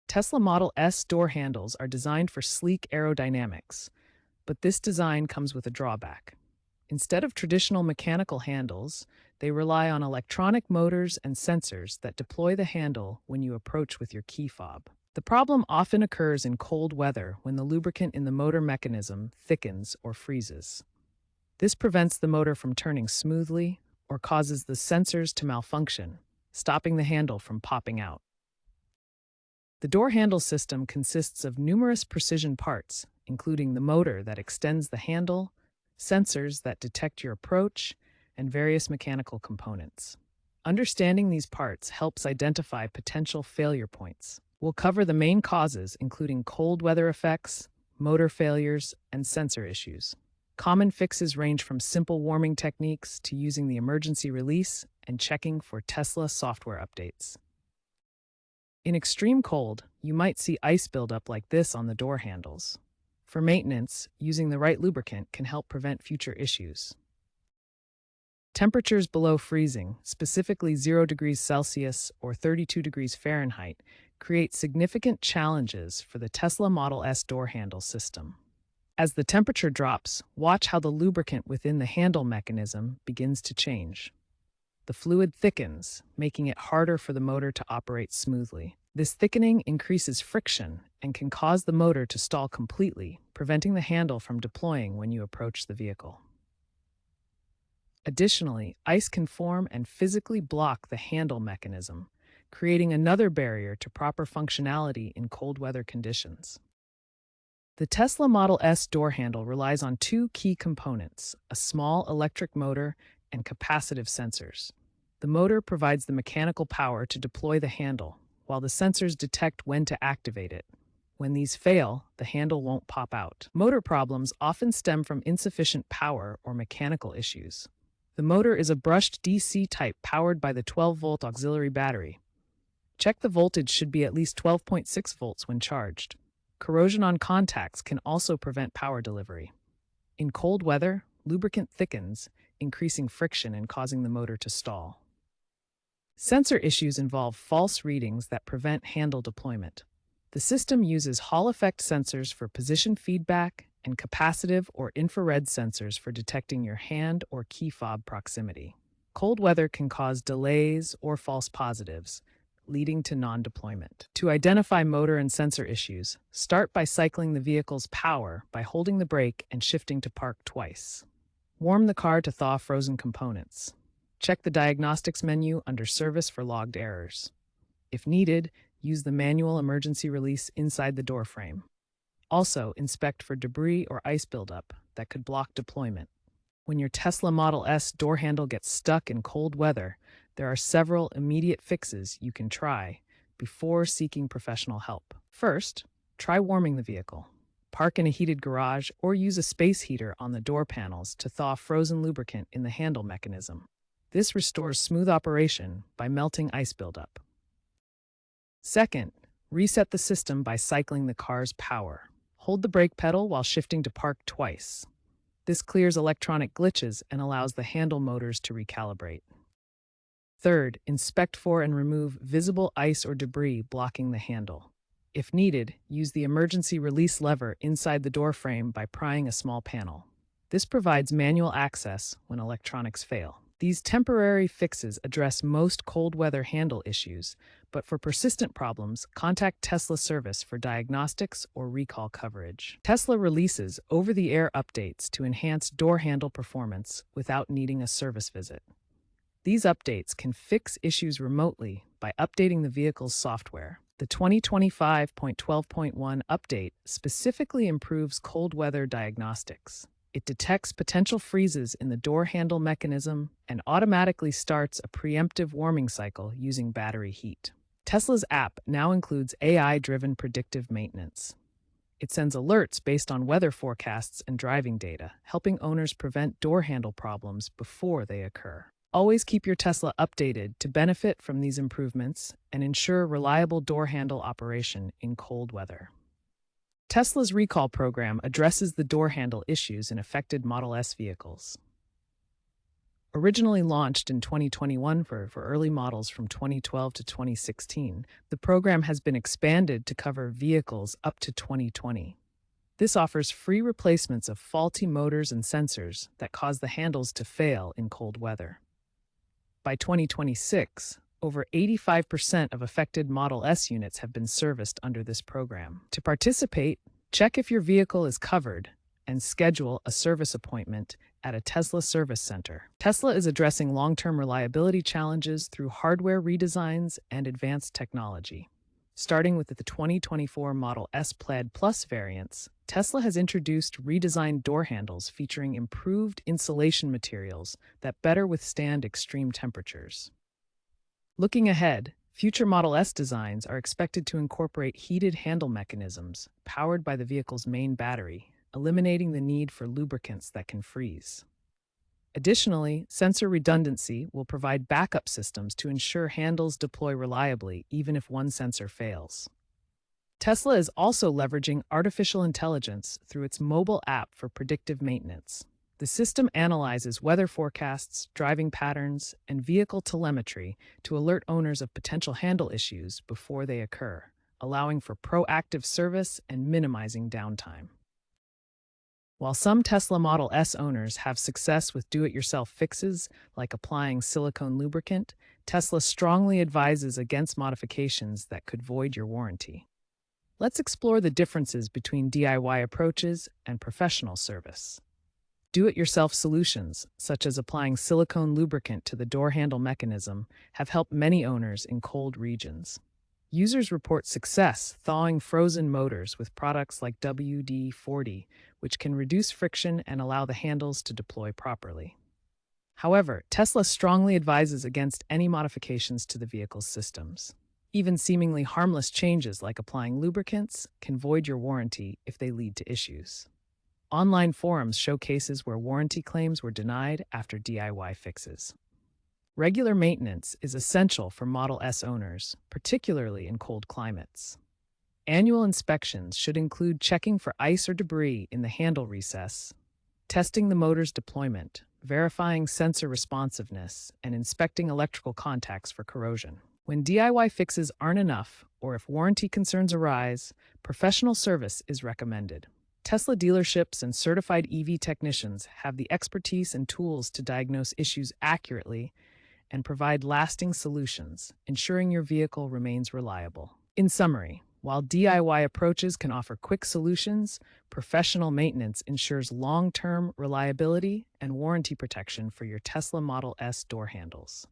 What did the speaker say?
Tesla Model S door handles are designed for sleek aerodynamics, but this design comes with a drawback. Instead of traditional mechanical handles, they rely on electronic motors and sensors that deploy the handle when you approach with your key fob. The problem often occurs in cold weather when the lubricant in the motor mechanism thickens or freezes. This prevents the motor from turning smoothly or causes the sensors to malfunction, stopping the handle from popping out. The door handle system consists of numerous precision parts, including the motor that extends the handle, sensors that detect your approach, and various mechanical components. Understanding these parts helps identify potential failure points. We'll cover the main causes, including cold weather effects, motor failures, and sensor issues. Common fixes range from simple warming techniques to using the emergency release and checking for Tesla software updates. In extreme cold, you might see ice buildup like this on the door handles. For maintenance, using the right lubricant can help prevent future issues. Temperatures below freezing, specifically 0 degrees Celsius or 32 degrees Fahrenheit, create significant challenges for the Tesla Model S door handle system. As the temperature drops, watch how the lubricant within the handle mechanism begins to change. The fluid thickens, making it harder for the motor to operate smoothly. This thickening increases friction and can cause the motor to stall completely, preventing the handle from deploying when you approach the vehicle. Additionally, ice can form and physically block the handle mechanism, creating another barrier to proper functionality in cold weather conditions. The Tesla Model S door handle relies on two key components: a small electric motor and capacitive sensors. The motor provides the mechanical power to deploy the handle, while the sensors detect when to activate it. When these fail, the handle won't pop out. Motor problems often stem from insufficient power or mechanical issues. The motor is a brushed DC type powered by the 12-volt auxiliary battery. Check the voltage should be at least 12.6 volts when charged. Corrosion on contacts can also prevent power delivery. In cold weather, lubricant thickens, increasing friction and causing the motor to stall. Sensor issues involve false readings that prevent handle deployment. The system uses Hall effect sensors for position feedback and capacitive or infrared sensors for detecting your hand or key fob proximity. Cold weather can cause delays or false positives, leading to non-deployment. To identify motor and sensor issues, start by cycling the vehicle's power by holding the brake and shifting to park twice. Warm the car to thaw frozen components. Check the diagnostics menu under Service for logged errors. If needed, use the manual emergency release inside the door frame. Also, inspect for debris or ice buildup that could block deployment. When your Tesla Model S door handle gets stuck in cold weather, there are several immediate fixes you can try before seeking professional help. First, try warming the vehicle. Park in a heated garage or use a space heater on the door panels to thaw frozen lubricant in the handle mechanism. This restores smooth operation by melting ice buildup. Second, reset the system by cycling the car's power. Hold the brake pedal while shifting to park twice. This clears electronic glitches and allows the handle motors to recalibrate. Third, inspect for and remove visible ice or debris blocking the handle. If needed, use the emergency release lever inside the door frame by prying a small panel. This provides manual access when electronics fail. These temporary fixes address most cold weather handle issues, but for persistent problems, contact Tesla service for diagnostics or recall coverage. Tesla releases over-the-air updates to enhance door handle performance without needing a service visit. These updates can fix issues remotely by updating the vehicle's software. The 2025.12.1 update specifically improves cold weather diagnostics. It detects potential freezes in the door handle mechanism and automatically starts a preemptive warming cycle using battery heat. Tesla's app now includes AI-driven predictive maintenance. It sends alerts based on weather forecasts and driving data, helping owners prevent door handle problems before they occur. Always keep your Tesla updated to benefit from these improvements and ensure reliable door handle operation in cold weather. Tesla's recall program addresses the door handle issues in affected Model S vehicles. Originally launched in 2021 for early models from 2012 to 2016, the program has been expanded to cover vehicles up to 2020. This offers free replacements of faulty motors and sensors that cause the handles to fail in cold weather. By 2026, over 85% of affected Model S units have been serviced under this program. To participate, check if your vehicle is covered and schedule a service appointment at a Tesla service center. Tesla is addressing long-term reliability challenges through hardware redesigns and advanced technology. Starting with the 2024 Model S Plaid Plus variants, Tesla has introduced redesigned door handles featuring improved insulation materials that better withstand extreme temperatures. Looking ahead, future Model S designs are expected to incorporate heated handle mechanisms powered by the vehicle's main battery, eliminating the need for lubricants that can freeze. Additionally, sensor redundancy will provide backup systems to ensure handles deploy reliably even if one sensor fails. Tesla is also leveraging artificial intelligence through its mobile app for predictive maintenance. The system analyzes weather forecasts, driving patterns, and vehicle telemetry to alert owners of potential handle issues before they occur, allowing for proactive service and minimizing downtime. While some Tesla Model S owners have success with do-it-yourself fixes, like applying silicone lubricant, Tesla strongly advises against modifications that could void your warranty. Let's explore the differences between DIY approaches and professional service. Do-it-yourself solutions, such as applying silicone lubricant to the door handle mechanism, have helped many owners in cold regions. Users report success thawing frozen motors with products like WD-40, which can reduce friction and allow the handles to deploy properly. However, Tesla strongly advises against any modifications to the vehicle's systems. Even seemingly harmless changes like applying lubricants can void your warranty if they lead to issues. Online forums show cases where warranty claims were denied after DIY fixes. Regular maintenance is essential for Model S owners, particularly in cold climates. Annual inspections should include checking for ice or debris in the handle recess, testing the motor's deployment, verifying sensor responsiveness, and inspecting electrical contacts for corrosion. When DIY fixes aren't enough, or if warranty concerns arise, professional service is recommended. Tesla dealerships and certified EV technicians have the expertise and tools to diagnose issues accurately and provide lasting solutions, ensuring your vehicle remains reliable. In summary, while DIY approaches can offer quick solutions, professional maintenance ensures long-term reliability and warranty protection for your Tesla Model S door handles.